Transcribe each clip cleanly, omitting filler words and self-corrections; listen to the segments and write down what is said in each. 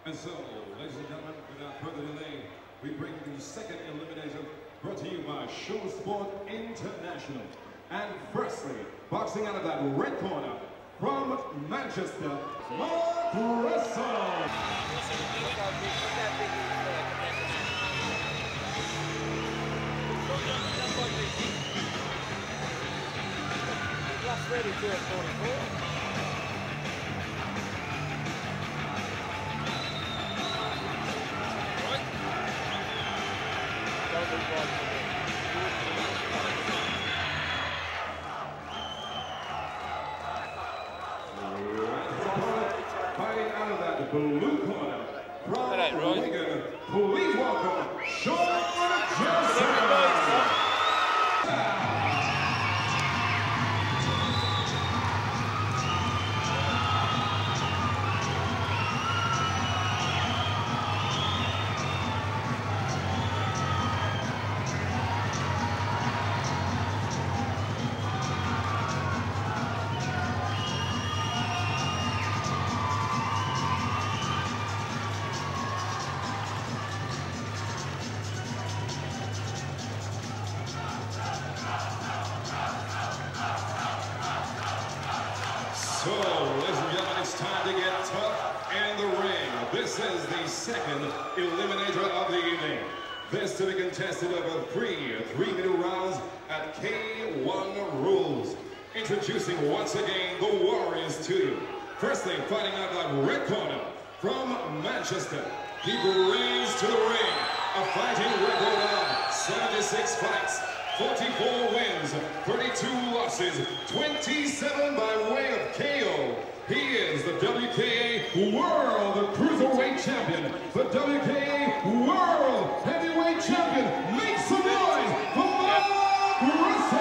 And so, ladies and gentlemen, without further delay, we bring the second eliminator brought to you by Show Sport International. And firstly, boxing out of that red corner from Manchester, Mark Russell. Ready to at 44. Fighting out of that blue corner from Wigan, please welcome Sean Johnson. So, ladies and gentlemen, it's time to get tough in the ring. This is the second eliminator of the evening. This to be contested over three-minute rounds at K1 rules. Introducing once again the Warriors to you. Firstly, fighting out that red corner from Manchester. He brings to the ring a fighting record of 76 fights. 44 wins, 32 losses, 27 by way of KO. He is the WKA World Cruiserweight Champion, the WKA World Heavyweight Champion. Make some noise for Mark Russell.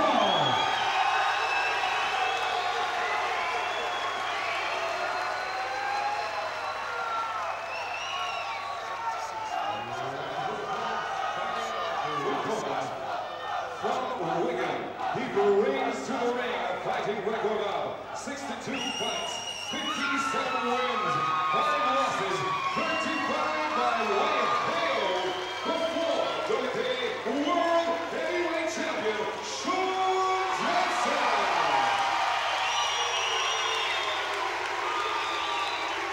From Wigan, he brings to the ring a fighting record of 62 fights, 57 wins, 5 losses, 35 by way of KO. Before WKA World Heavyweight Champion, Sean Johnson.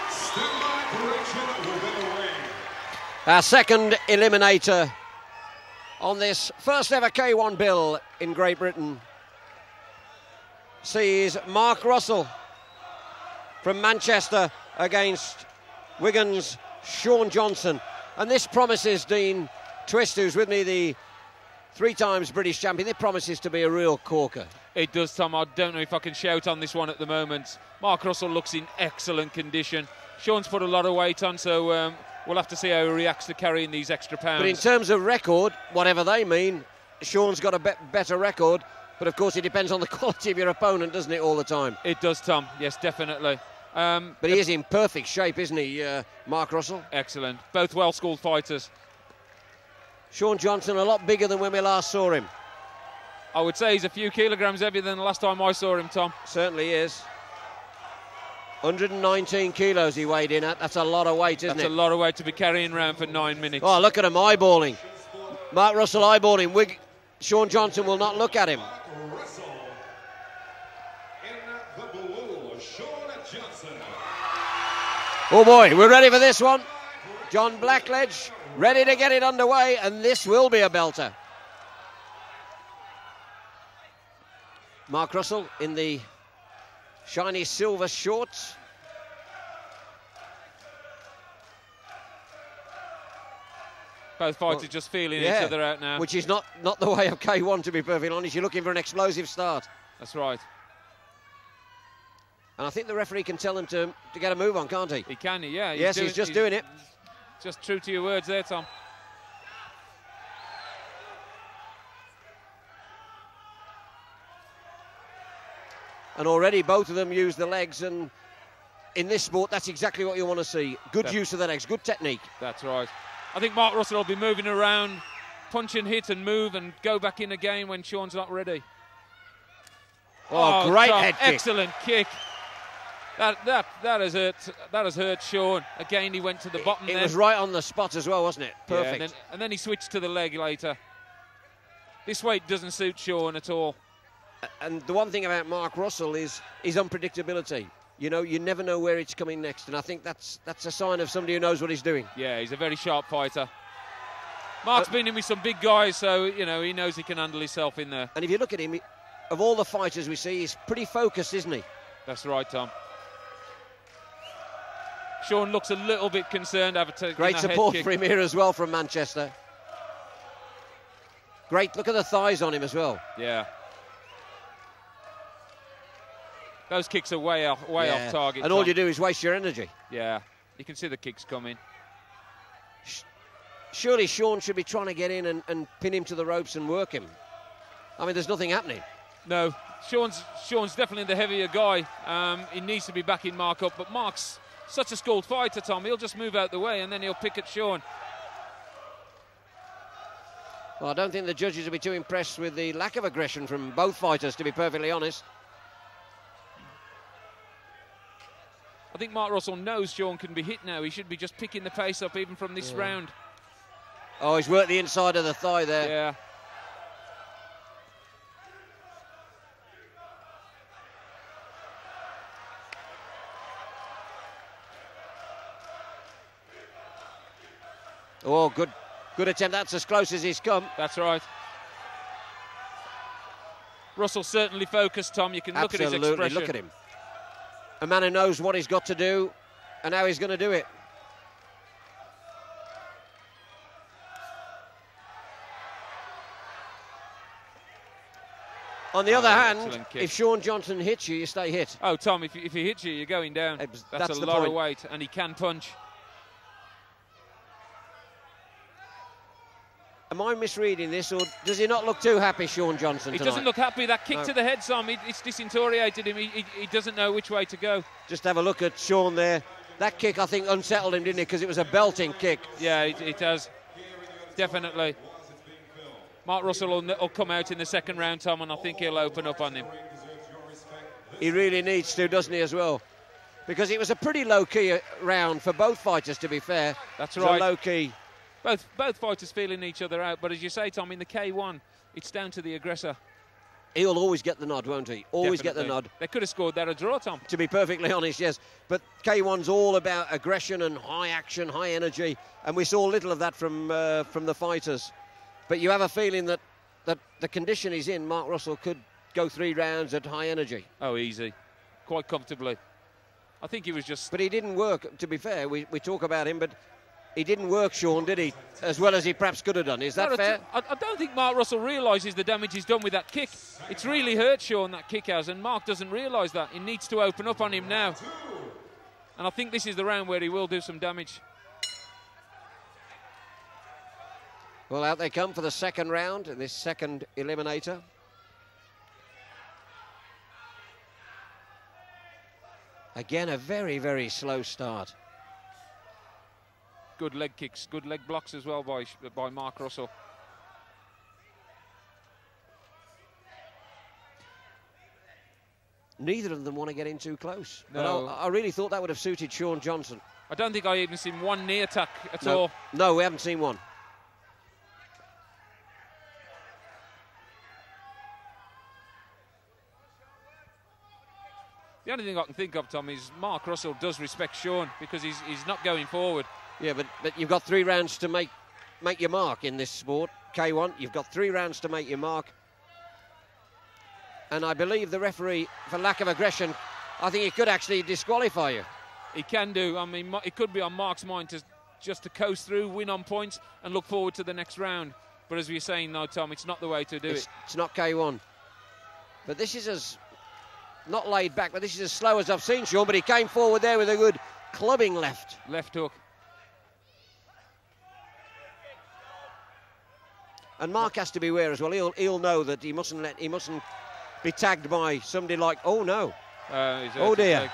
Standby correction within the ring. Our second eliminator on this first ever K1 bill in Great Britain sees Mark Russell from Manchester against Wigan's Sean Johnson. And this promises, Dean Twist, who's with me, the 3 times British champion, this promises to be a real corker. It does, Tom. I don't know if I can shout on this one at the moment. Mark Russell looks in excellent condition. Sean's put a lot of weight on, so we'll have to see how he reacts to carrying these extra pounds. But in terms of record, whatever they mean, Sean's got a better record. But of course, it depends on the quality of your opponent, doesn't it, all the time? It does, Tom. Yes, definitely. But he is in perfect shape, isn't he, Mark Russell? Excellent. Both well-schooled fighters. Sean Johnson a lot bigger than when we last saw him. I would say he's a few kilograms heavier than the last time I saw him, Tom. Certainly is. 119 kilos he weighed in at. That's a lot of weight, isn't it? That's a lot of weight to be carrying around for 9 minutes. Oh, look at him eyeballing. Mark Russell eyeballing. Sean Johnson will not look at him. Oh boy, we're ready for this one. John Blackledge ready to get it underway, and this will be a belter. Mark Russell in the shiny silver shorts. Both fighters just feeling each other out now. Which is not the way of K1, to be perfectly honest. You're looking for an explosive start. That's right. And I think the referee can tell him to get a move on, can't he? He can, yeah. He's just doing it. Just true to your words there, Tom. And already both of them use the legs, and in this sport, that's exactly what you want to see. Good use of the legs, good technique. That's right. I think Mark Russell will be moving around, punch and hit and move and go back in again when Sean's not ready. Oh, great Tom, head kick. Excellent kick. That has hurt. That has hurt Sean. Again, he went to the bottom. It was right on the spot as well, wasn't it? Perfect. Yeah, and then he switched to the leg later. This weight doesn't suit Sean at all. And the one thing about Mark Russell is his unpredictability. You know, you never know where it's coming next, and I think that's a sign of somebody who knows what he's doing. Yeah, he's a very sharp fighter. Mark's been in with some big guys, so you know he knows he can handle himself in there. And if you look at him, of all the fighters we see, he's pretty focused, isn't he? That's right, Tom. Sean looks a little bit concerned after taking Great that support head for kick. him here as well from Manchester. Great, look at the thighs on him as well. Yeah. Those kicks are way off target. And Tom. all you do is waste your energy. Yeah, you can see the kicks coming. Surely Sean should be trying to get in and pin him to the ropes and work him. I mean, there's nothing happening. No, Sean's definitely the heavier guy. He needs to be backing Mark up, but Mark's such a skilled fighter, Tom. He'll just move out the way and then he'll pick at Sean. Well, I don't think the judges will be too impressed with the lack of aggression from both fighters, to be perfectly honest. I think Mark Russell knows Sean can be hit now. He should be just picking the pace up even from this round. Oh, he's worked the inside of the thigh there. Yeah. Oh, good attempt. That's as close as he's come. That's right. Russell certainly focused, Tom. You can look at his expression. Absolutely, look at him. A man who knows what he's got to do and how he's going to do it. On the other hand, if Sean Johnson hits you, you stay hit. Oh, Tom, if he hits you, you're going down. That's a lot of weight, and he can punch. Am I misreading this, or does he not look too happy, Sean Johnson, tonight? He doesn't look happy. That kick to the head, Tom, it's disorientated him. He doesn't know which way to go. Just have a look at Sean there. That kick, I think, unsettled him, didn't it? Because it was a belting kick. Yeah, it has. Definitely. Mark Russell will come out in the second round, Tom, and I think he'll open up on him. He really needs to, doesn't he, as well? Because it was a pretty low-key round for both fighters, to be fair. That's right. Low-key. Both fighters feeling each other out, but as you say, Tom, in the K1, it's down to the aggressor. He'll always get the nod, won't he? Always Definitely. Get the nod. They could have scored that a draw, Tom. To be perfectly honest, yes. But K1's all about aggression and high action, high energy, and we saw little of that from the fighters. But you have a feeling that the condition he's in, Mark Russell could go 3 rounds at high energy. Oh, easy. Quite comfortably. I think he was just... But he didn't work, to be fair. We talk about him, but he didn't work, Sean, did he? As well as he perhaps could have done. Is that fair? I don't think Mark Russell realises the damage he's done with that kick. It's really hurt Sean, that kick has, and Mark doesn't realise that. He needs to open up on him now. And I think this is the round where he will do some damage. Well, out they come for the second round, this second eliminator. Again, a very, very slow start. Good leg kicks, good leg blocks as well by Mark Russell. Neither of them want to get in too close. No. I really thought that would have suited Sean Johnson. I don't think I even seen one knee attack at all. No, we haven't seen one. The only thing I can think of, Tom, is Mark Russell does respect Sean because he's not going forward. Yeah, but you've got 3 rounds to make your mark in this sport, K1. You've got 3 rounds to make your mark. And I believe the referee, for lack of aggression, I think he could actually disqualify you. He can do. I mean, it could be on Mark's mind just to coast through, win on points, and look forward to the next round. But as we're saying now, Tom, it's not the way to do it. It's not K1. But this is as... not laid back, but this is as slow as I've seen Sean, but he came forward there with a good clubbing left. Left hook. And Mark has to be aware as well. He'll know that he mustn't be tagged by somebody like, oh no. Oh dear.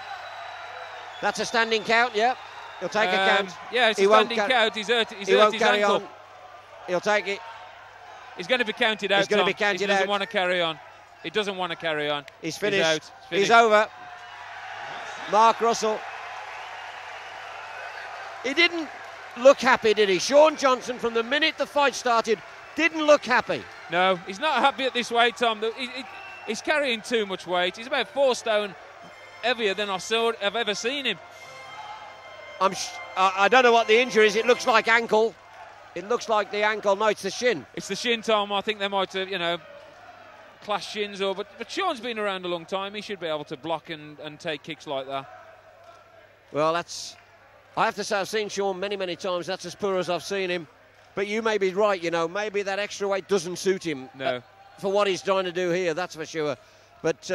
That's a standing count, yeah. He'll take a count. Yeah, it's a standing count. He's hurt his ankle. On. He'll take it. He's going to be counted out, He's going to be counted out. He doesn't want to carry on. He doesn't want to carry on. He's finished. He's out. He's over. Mark Russell. He didn't look happy, did he? Sean Johnson, from the minute the fight started, didn't look happy. No, he's not happy at this weight, Tom. He's carrying too much weight. He's about 4 stone heavier than I've ever seen him. I don't know what the injury is. It looks like ankle. It looks like the ankle. No, it's the shin. It's the shin, Tom. I think they might have, clashed shins. But Sean's been around a long time. He should be able to block and take kicks like that. Well, I have to say, I've seen Sean many, many times. That's as poor as I've seen him. But you may be right, maybe that extra weight doesn't suit him. No. For what he's trying to do here, that's for sure. But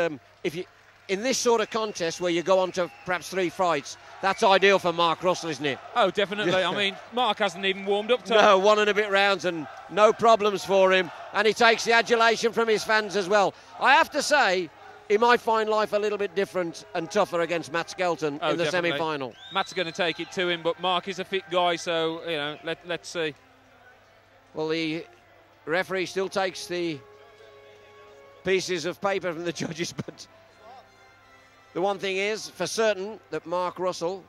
in this sort of contest where you go on to perhaps 3 fights, that's ideal for Mark Russell, isn't it? Oh, definitely. I mean, Mark hasn't even warmed up, Tom. No, 1 and a bit rounds and no problems for him. And he takes the adulation from his fans as well. I have to say, he might find life a little bit different and tougher against Matt Skelton in the semi-final. Matt's going to take it to him, but Mark is a fit guy, so, let's see. Well, the referee still takes the pieces of paper from the judges, but the one thing is for certain that Mark Russell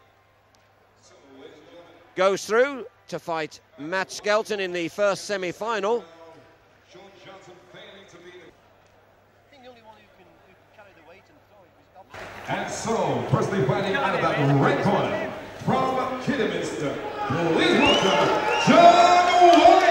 goes through to fight Matt Skelton in the first semi-final. And so, personally fighting out of that red corner from Kidderminster, please welcome John Wyatt.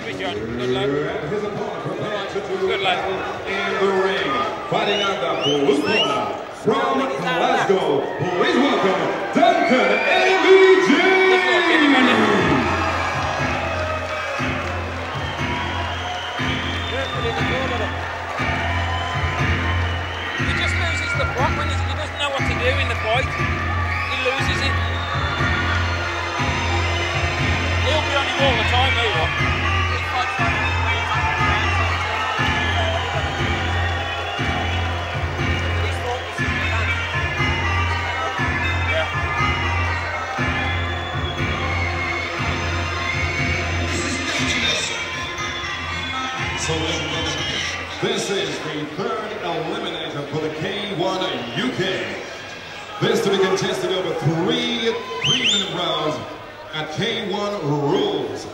With John. Good luck. His opponent prepared to do Good luck. in the ring. Fighting out the blue corner from Glasgow. Please welcome Duncan MAaction. He just loses the plot when he doesn't know what to do in the fight. He loses it. He'll be on him all the time, he will. So, this is the 3rd eliminator for the K1 UK. This to be contested over 3 3-minute rounds at K1 rules.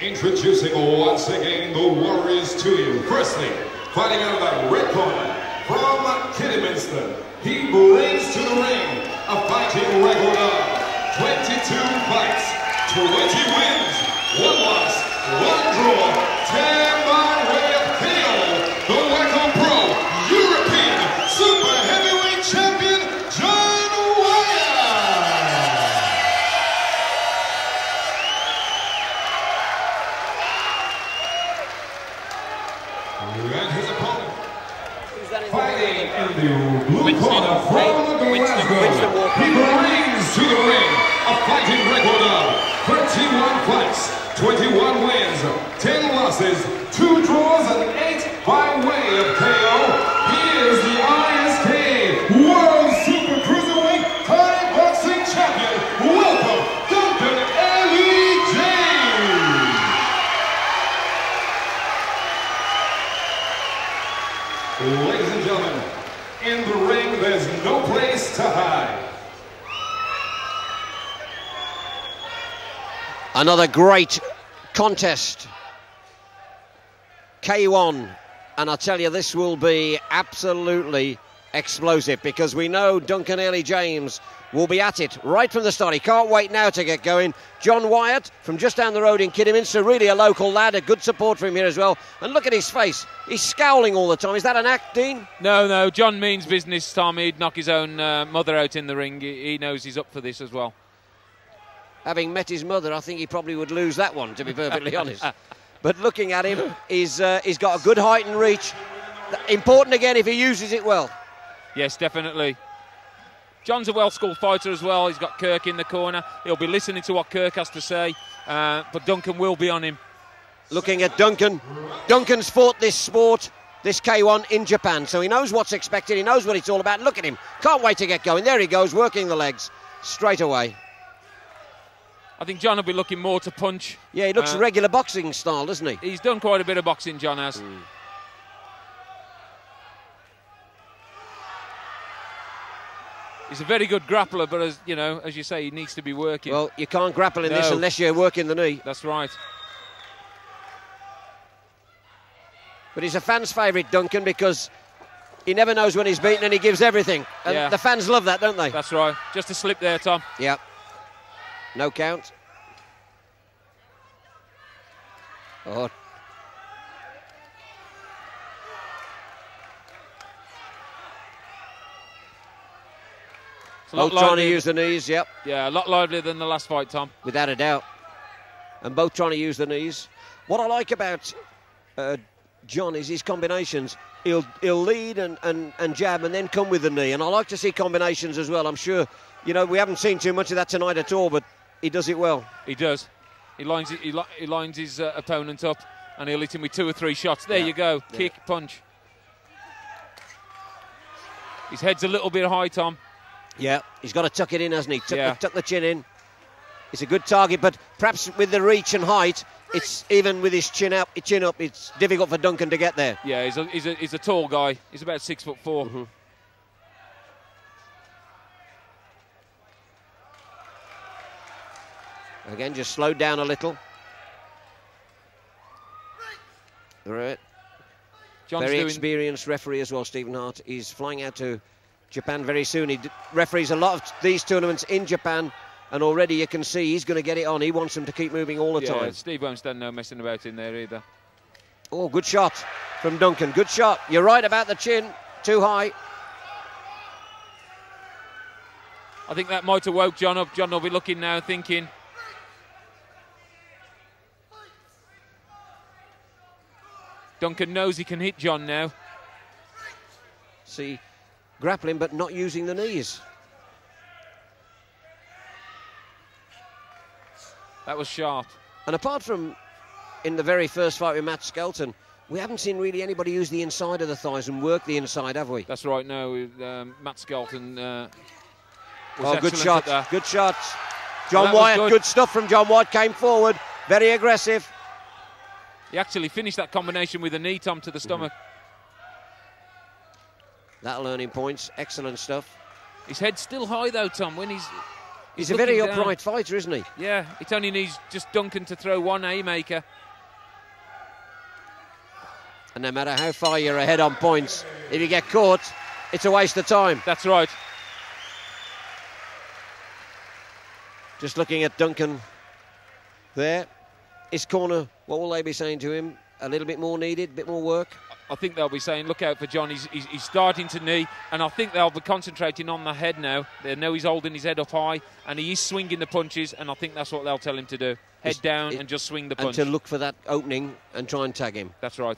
Introducing once again the warriors to you. Firstly, fighting out of that red corner from Kidderminster, he brings to the ring a fighting record of 22 fights, 20 wins, 1 loss, 1 draw, 10 by way of KO. The Waco Pro European Super Heavyweight Champion, John Wyatt. And his opponent, fighting in the blue corner from Glasgow, he brings to the ring a fighting record of 31 fights, 21 wins, 10 losses, 2 draws, and 8 by way of KO. He is the ISK World Super Cruiserweight Thai Boxing Champion. Welcome, Duncan MAaction. Ladies and gentlemen, in the ring, there's no place to hide. Another great contest. K1, and I tell you, this will be absolutely explosive because we know Duncan James will be at it right from the start. He can't wait now to get going. John Wyatt from just down the road in Kidderminster, really a local lad, a good support for him here as well. And look at his face. He's scowling all the time. Is that an act, Dean? No, John means business, Tom. He'd knock his own mother out in the ring. He knows he's up for this as well. having met his mother, I think he probably would lose that one, to be perfectly honest. But looking at him, he's got a good height and reach. Important again if he uses it well. Yes, definitely. John's a well-schooled fighter as well. He's got Kirk in the corner. He'll be listening to what Kirk has to say, but Duncan will be on him. Looking at Duncan. Duncan's fought this sport, this K1, in Japan, so he knows what's expected. He knows what it's all about. Look at him. Can't wait to get going. There he goes, working the legs straight away. I think John will be looking more to punch. Yeah, he looks regular boxing style, doesn't he? He's done quite a bit of boxing, John has. He's a very good grappler, but as you know, as you say, he needs to be working. Well, you can't grapple in this unless you're working the knee. That's right. But he's a fan's favourite, Duncan, because he never knows when he's beaten and he gives everything. And the fans love that, don't they? That's right. Just a slip there, Tom. Yeah. No count. Oh. Both trying to use the knees, yep. Yeah, a lot livelier than the last fight, Tom. Without a doubt. And both trying to use the knees. What I like about John is his combinations. He'll lead and jab and then come with the knee. And I like to see combinations as well. I'm sure, you know, we haven't seen too much of that tonight at all, but he does it well. He does. He lines his opponent up and he'll hit him with 2 or 3 shots. There you go. Yeah. Kick, punch. His head's a little bit high, Tom. Yeah, he's got to tuck it in, hasn't he? Tuck the chin in. It's a good target, but perhaps with the reach and height, it's even with his chin up, it's difficult for Duncan to get there. Yeah, he's a tall guy. He's about 6'4". Mm-hmm. Again, just slowed down a little. All right. John's very experienced referee as well, Stephen Hart. He's flying out to Japan very soon. He referees a lot of these tournaments in Japan, and already you can see he's going to get it on. He wants them to keep moving all the time. Steve won't stand no messing about in there either. Oh, good shot from Duncan. Good shot. You're right about the chin. Too high. I think that might have woke John up. John will be looking now, thinking. Duncan knows he can hit John now. See, grappling but not using the knees. That was sharp. And apart from in the very first fight with Matt Skelton, we haven't seen really anybody use the inside of the thighs and work the inside, have we? That's right, no. Matt Skelton was good shot. Good shots. John Wyatt, good stuff from John Wyatt, came forward, very aggressive. He actually finished that combination with a knee, Tom, to the stomach. That'll earn him points. Excellent stuff. His head's still high, though, Tom, when he's a very upright fighter, isn't he? Yeah, it only needs just Duncan to throw one haymaker. And no matter how far you're ahead on points, if you get caught, it's a waste of time. That's right. Just looking at Duncan there. His corner, what will they be saying to him? A little bit more needed, a bit more work? I think they'll be saying, look out for John. He's starting to knee, and I think they'll be concentrating on the head now. They know he's holding his head up high, and he is swinging the punches, and I think that's what they'll tell him to do. Head down and just swing the punch. And to look for that opening and try and tag him. That's right.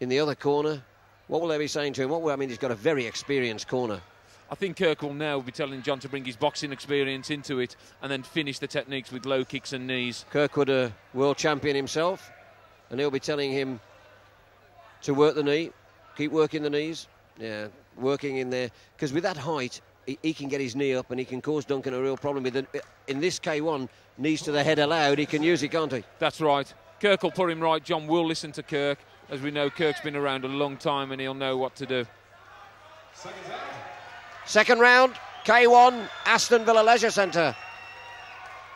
In the other corner, what will they be saying to him? I mean, he's got a very experienced corner. I think Kirk will now be telling John to bring his boxing experience into it and then finish the techniques with low kicks and knees. Kirkwood, a world champion himself, and he'll be telling him to work the knee, keep working the knees, working in there. Because with that height, he can get his knee up and he can cause Duncan a real problem. In this K1, knees to the head allowed, he can use it, can't he? That's right. Kirk will put him right. John will listen to Kirk. As we know, Kirk's been around a long time and he'll know what to do. Second round, K1, Aston Villa Leisure Centre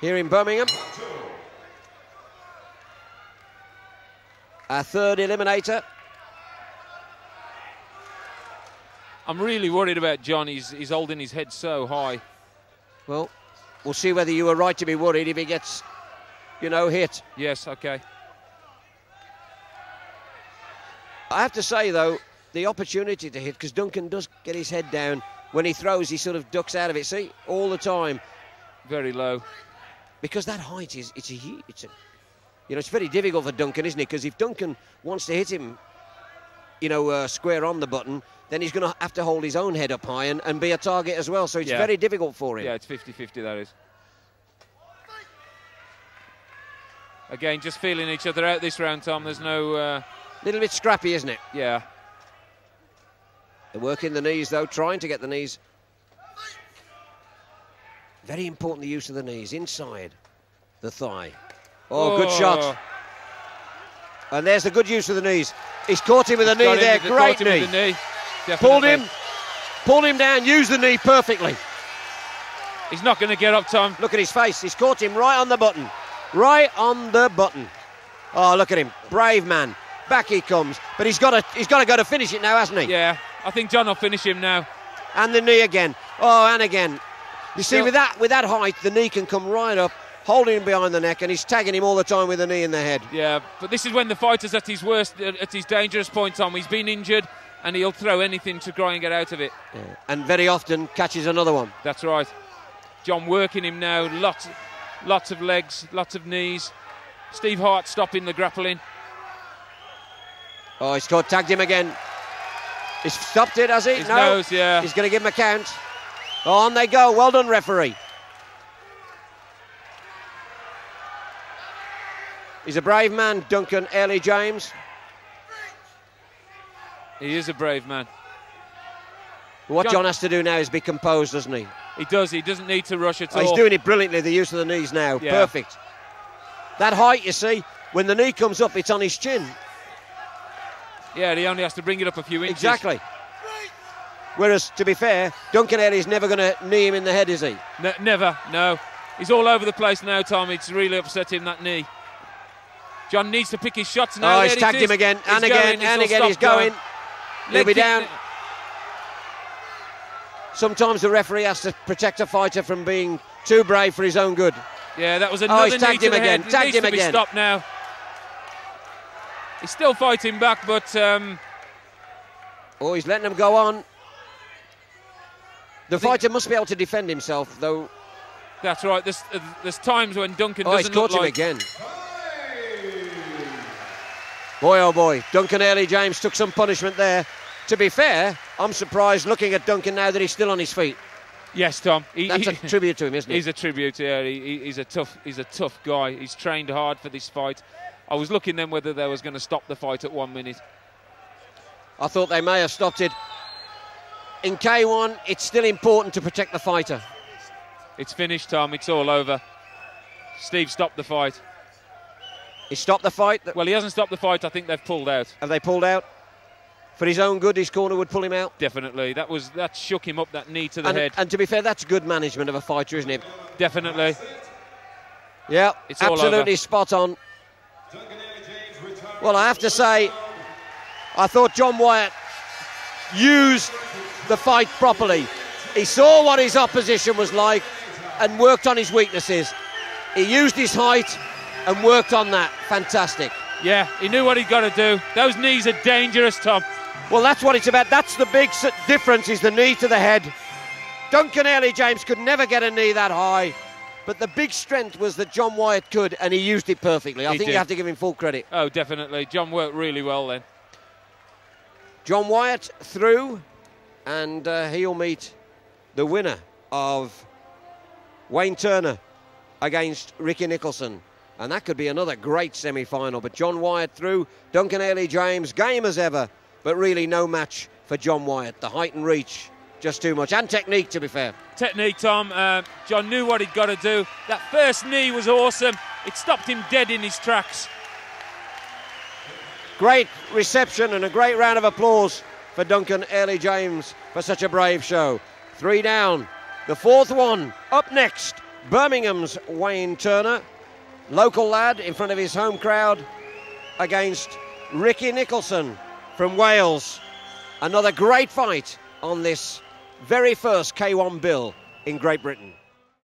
here in Birmingham. Our third eliminator. I'm really worried about John. He's holding his head so high. Well, we'll see whether you were right to be worried if he gets, hit. Yes, okay. I have to say, though, the opportunity to hit, because Duncan does get his head down. When he throws, he sort of ducks out of it. See, all the time. Very low. because that height is, it's very difficult for Duncan, isn't it? Because if Duncan wants to hit him, square on the button, then he's going to have to hold his own head up high and be a target as well. So it's very difficult for him. Yeah, it's 50-50, that is. Again, just feeling each other out this round, Tom. There's no... Little bit scrappy, isn't it? Yeah. They're working the knees, though, trying to get the knees. Very important, the use of the knees inside the thigh. Oh, good shot. And there's the good use of the knees. He's caught him with a knee there. Great knee. With the knee. Pulled him down, used the knee perfectly. He's not going to get up, Tom. Look at his face. He's caught him right on the button. Right on the button. Oh, look at him. Brave man. Back he comes. But he's got to go to finish it now, hasn't he? Yeah. I think John will finish him now. And the knee again. Oh, and again. You see, with that height, the knee can come right up, holding him behind the neck, and he's tagging him all the time with the knee in the head. Yeah, but this is when the fighter's at his worst, at his dangerous point, Tom. He's been injured, and he'll throw anything to try and get out of it. Yeah. And very often catches another one. That's right. John working him now. Lots of legs, lots of knees. Steve Hart stopping the grappling. Oh, he's tagged him again. He's stopped it, has he? His nose, yeah. He's going to give him a count. On they go. Well done, referee. He's a brave man, Duncan Airlie James. He is a brave man. What John has to do now is be composed, doesn't he? He does. He doesn't need to rush at all. He's doing it brilliantly, the use of the knees now. Yeah. Perfect. That height, you see, when the knee comes up, it's on his chin. Yeah, he only has to bring it up a few inches. Exactly. Whereas, to be fair, Duncan Airlie's never going to knee him in the head, is he? Never, no. He's all over the place now, Tom. It's really upset him, that knee. John needs to pick his shots now. Oh, he's tagged him again, and again, and again. He's going. He'll be down. Sometimes the referee has to protect a fighter from being too brave for his own good. Yeah, that was another he's tagged him again. Tagged him again. Stop now. He's still fighting back, but... Oh, he's letting him go on. The fighter must be able to defend himself, though. That's right. There's times when Duncan doesn't look like... Oh, he's caught him again. Boy, oh boy. Duncan Airlie James took some punishment there. To be fair, I'm surprised looking at Duncan now that he's still on his feet. Yes, Tom. That's a tribute to him, isn't it? He's a tribute, yeah. He's a tough guy. He's trained hard for this fight. I was looking then whether they was going to stop the fight at 1 minute. I thought they may have stopped it. In K1, it's still important to protect the fighter. It's finished, Tom. It's all over. Steve stopped the fight. He stopped the fight? Well, he hasn't stopped the fight. I think they've pulled out. Have they pulled out? For his own good, his corner would pull him out? Definitely. That shook him up, that knee to the head. And to be fair, that's good management of a fighter, isn't it? Definitely. Yeah, it's absolutely spot on. Well, I have to say, I thought John Wyatt used the fight properly. He saw what his opposition was like and worked on his weaknesses. He used his height and worked on that. Fantastic. Yeah, he knew what he'd got to do. Those knees are dangerous, Tom. Well, that's what it's about. That's the big difference, is the knee to the head. Duncan Airlie James could never get a knee that high, but the big strength was that John Wyatt could, and he used it perfectly. I think you have to give him full credit. Oh, definitely. John worked really well then. John Wyatt through, and he'll meet the winner of Wayne Turner against Ricky Nicholson. And that could be another great semi-final. But John Wyatt through, Duncan Airlie James, game as ever, but really no match for John Wyatt. The height and reach, just too much. And technique, to be fair. Technique, Tom. John knew what he'd got to do. That first knee was awesome. It stopped him dead in his tracks. Great reception and a great round of applause for Duncan Airlie James for such a brave show. 3 down. The fourth one up next. Birmingham's Wayne Turner, local lad in front of his home crowd, against Ricky Nicholson from Wales. Another great fight on this very first K1 bill in Great Britain.